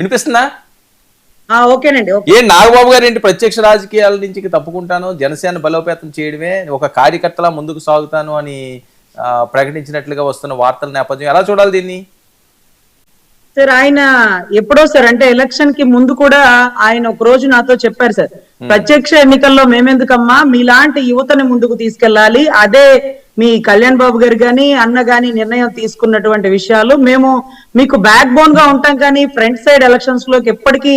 వినిపిస్తుందా? ఓకేనండి. ఏ నాగబాబు గారు ఏంటి ప్రత్యక్ష రాజకీయాల నుంచి తప్పుకుంటాను, జనసేన బలోపేతం చేయడమే ఒక కార్యకర్తలా ముందుకు సాగుతాను అని ప్రకటించినట్లుగా వస్తున్న వార్తల నేపథ్యం ఎలా చూడాలి దీన్ని? సార్ ఆయన ఎప్పుడో సార్ అంటే ఎలక్షన్ కి ముందు కూడా ఆయన ఒక రోజు నాతో చెప్పారు సార్, ప్రత్యక్ష ఎన్నికల్లో మేమెందుకమ్మా మీలాంటి యువతని ముందుకు తీసుకెళ్లాలి, అదే మీ కళ్యాణ్ బాబు గారు గాని అన్న గాని నిర్ణయం తీసుకున్నటువంటి విషయాలు, మేము మీకు బ్యాక్ బోన్ గా ఉంటాం కానీ ఫ్రంట్ సైడ్ ఎలక్షన్స్ లోకి ఎప్పటికీ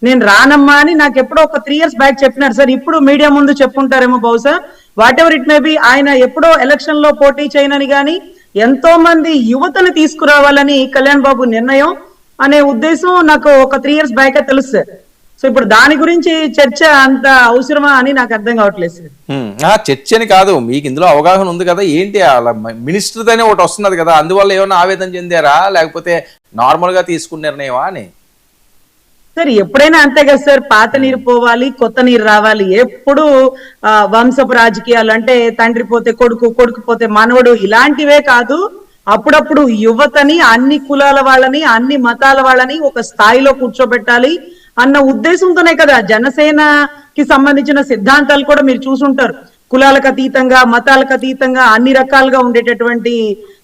నేను రానమ్మా అని నాకు ఎప్పుడో ఒక 3 years బ్యాక్ చెప్పినారు సార్. ఇప్పుడు మీడియా ముందు చెప్పుంటారేమో బహుశా, what ever it may be. ఆయన ఎప్పుడో ఎలక్షన్ లో పోటీ చేయనని గాని ఎంతో మంది యువతను తీసుకురావాలని కళ్యాణ్ బాబు నిర్ణయం అనే ఉద్దేశం నాకు ఒక 3 years బ్యాక్ తెలుసు సార్. సో ఇప్పుడు దాని గురించి చర్చ అంత అవసరమా అని నాకు అర్థం కావట్లేదు సార్. చర్చ అని కాదు, మీకు ఇందులో అవగాహన ఉంది కదా, ఏంటి అలా మినిస్టర్ అనే ఒకటి వస్తున్నది కదా, అందువల్ల ఏమైనా ఆవేదన చెందారా లేకపోతే నార్మల్ గా తీసుకున్న నిర్ణయమా అని? సార్ ఎప్పుడైనా అంతే కదా సార్, పాత నీరు పోవాలి కొత్త నీరు రావాలి. ఎప్పుడు వంశపు రాజకీయాలు అంటే తండ్రి పోతే కొడుకు, కొడుకు పోతే మనవడు, ఇలాంటివే కాదు. అప్పుడప్పుడు యువతని, అన్ని కులాల వాళ్ళని, అన్ని మతాల వాళ్ళని ఒక స్థాయిలో కూర్చోబెట్టాలి అన్న ఉద్దేశంతోనే కదా జనసేనకి సంబంధించిన సిద్ధాంతాలు కూడా మీరు చూసుంటారు. కులాలకు అతీతంగా, మతాలకు అతీతంగా అన్ని రకాలుగా ఉండేటటువంటి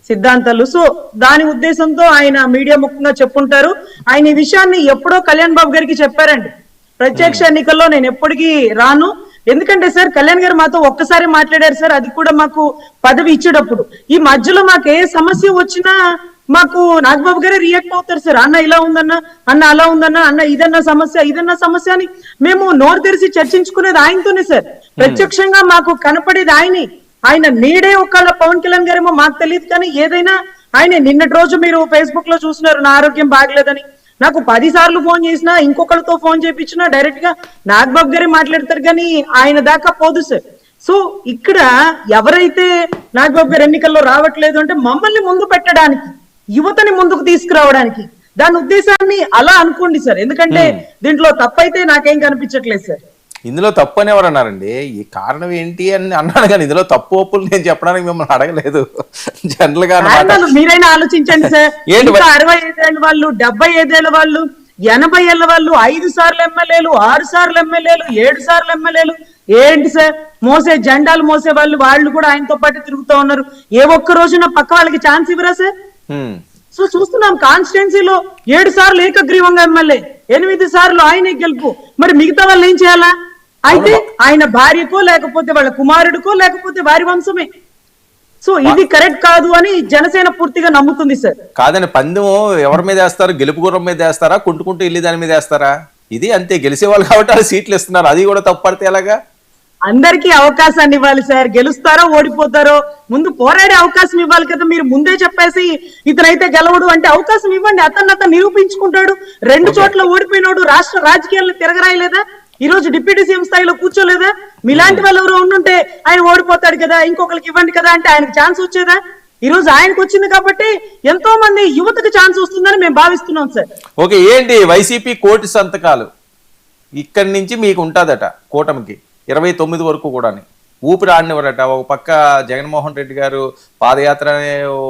సిద్ధాంతాలు. సో దాని ఉద్దేశంతో ఆయన మీడియా ముఖ్యంగా చెప్పుంటారు. ఆయన ఈ విషయాన్ని ఎప్పుడో కళ్యాణ్ బాబు గారికి చెప్పారండి, ప్రత్యక్ష ఎన్నికల్లో నేను ఎప్పటికీ రాను. ఎందుకంటే సార్ కళ్యాణ్ గారు మాతో ఒక్కసారి మాట్లాడారు సార్, అది కూడా మాకు పదవి ఇచ్చేటప్పుడు. ఈ మధ్యలో మాకు ఏ సమస్య వచ్చినా మాకు నాగబాబు గారే రియాక్ట్ అవుతారు సార్, అన్న ఇలా ఉందన్న, అన్న అలా ఉందన్న, అన్న ఇదన్నా సమస్య అని మేము నోరు తెరిచి చర్చించుకునేది ఆయనతోనే సార్. ప్రత్యక్షంగా మాకు కనపడేది ఆయనే. ఆయన నీడే ఒకళ్ళ పవన్ కళ్యాణ్ గారేమో మాకు తెలియదు, కానీ ఏదైనా ఆయన నిన్నటి రోజు మీరు ఫేస్బుక్ లో చూసినారు నా ఆరోగ్యం బాగలేదని, నాకు 10 సార్లు ఫోన్ చేసినా, ఇంకొకరితో ఫోన్ చేయించినా డైరెక్ట్ గా నాగబాబు గారే మాట్లాడతారు కానీ ఆయన దాకా పోదు సార్. సో ఇక్కడ ఎవరైతే నాగబాబు గారు ఎన్నికల్లో రావట్లేదు అంటే మమ్మల్ని ముందు పెట్టడానికి, యువతని ముందుకు తీసుకురావడానికి, దాని ఉద్దేశాన్ని అలా అనుకోండి సార్. ఎందుకంటే దీంట్లో తప్పైతే నాకేం కనిపించట్లేదు సార్. ఇందులో తప్పు అని ఎవరు అన్నారండి? ఈ కారణం ఏంటి అని అన్నాను, కానీ ఇందులో తప్పు ఒప్పులు నేను చెప్పడానికి మిమ్మల్ని అడగలేదు. జనరల్ గా మీరైనా ఆలోచించండి సార్. 65 ఏళ్ళ వాళ్ళు, 75 ఏళ్ళ వాళ్ళు, 80 ఏళ్ళ వాళ్ళు, 5 సార్లు ఎమ్మెల్యేలు, 6 సార్లు ఎమ్మెల్యేలు, 7 సార్లు ఎమ్మెల్యేలు, ఏంటి సార్ మోసే జెండాలు మోసే వాళ్ళు కూడా ఆయనతో పాటు తిరుగుతూ ఉన్నారు. ఏ ఒక్క రోజున పక్క వాళ్ళకి ఛాన్స్ ఇవ్వరా సార్? సో చూస్తున్నాం కాన్స్టిట్యున్సీలో 7 సార్లు ఏకగ్రీవంగా ఎమ్మెల్యే, 8 సార్లు ఆయనే గెలుపు. మరి మిగతా వాళ్ళు ఏం చేయాలా? అయితే ఆయన భార్యకో లేకపోతే వాళ్ళ కుమారుడికో లేకపోతే వారి వంశమే. సో ఇది కరెక్ట్ కాదు అని జనసేన పూర్తిగా నమ్ముతుంది సార్. కాదని పందెం ఎవరి మీద వేస్తారు? గెలుపు గుర్రం మీద వేస్తారా, కుంటుకుంటూ వెళ్ళి దాని మీద వేస్తారా? ఇది అంతే, గెలిచేవాళ్ళు కాబట్టి వాళ్ళు సీట్లు ఇస్తున్నారు, అది కూడా తప్పు పడితే ఎలాగా? అందరికీ అవకాశాన్ని ఇవ్వాలి సార్. గెలుస్తారో ఓడిపోతారో ముందు పోరాడే అవకాశం ఇవ్వాలి కదా. మీరు ముందే చెప్పేసి ఇతనైతే గెలవడు అంటే అవకాశం ఇవ్వండి, అతను నిరూపించుకుంటాడు. 2 చోట్ల ఓడిపోయినాడు, రాష్ట్ర రాజకీయాలను తిరగరాయలేదా? ఈ రోజు డిప్యూటీ సీఎం స్థాయిలో కూర్చోలేదా? మీలాంటి వాళ్ళు ఎవరో ఉండుంటే ఆయన ఓడిపోతాడు కదా, ఇంకొకరికి ఇవ్వండి కదా అంటే ఆయనకు ఛాన్స్ వచ్చేదా? ఈ రోజు ఆయనకు వచ్చింది కాబట్టి ఎంతో మంది యువతకు ఛాన్స్ వస్తుందని మేము భావిస్తున్నాం సార్. ఓకే, ఏంటి వైసీపీ కోటి సంతకాలు ఇక్కడి నుంచి మీకు ఉంటుందట, కూటమికి 29 వరకు కూడా ఊపిరి ఆడినవరట. ఒక పక్క జగన్మోహన్ రెడ్డి గారు పాదయాత్ర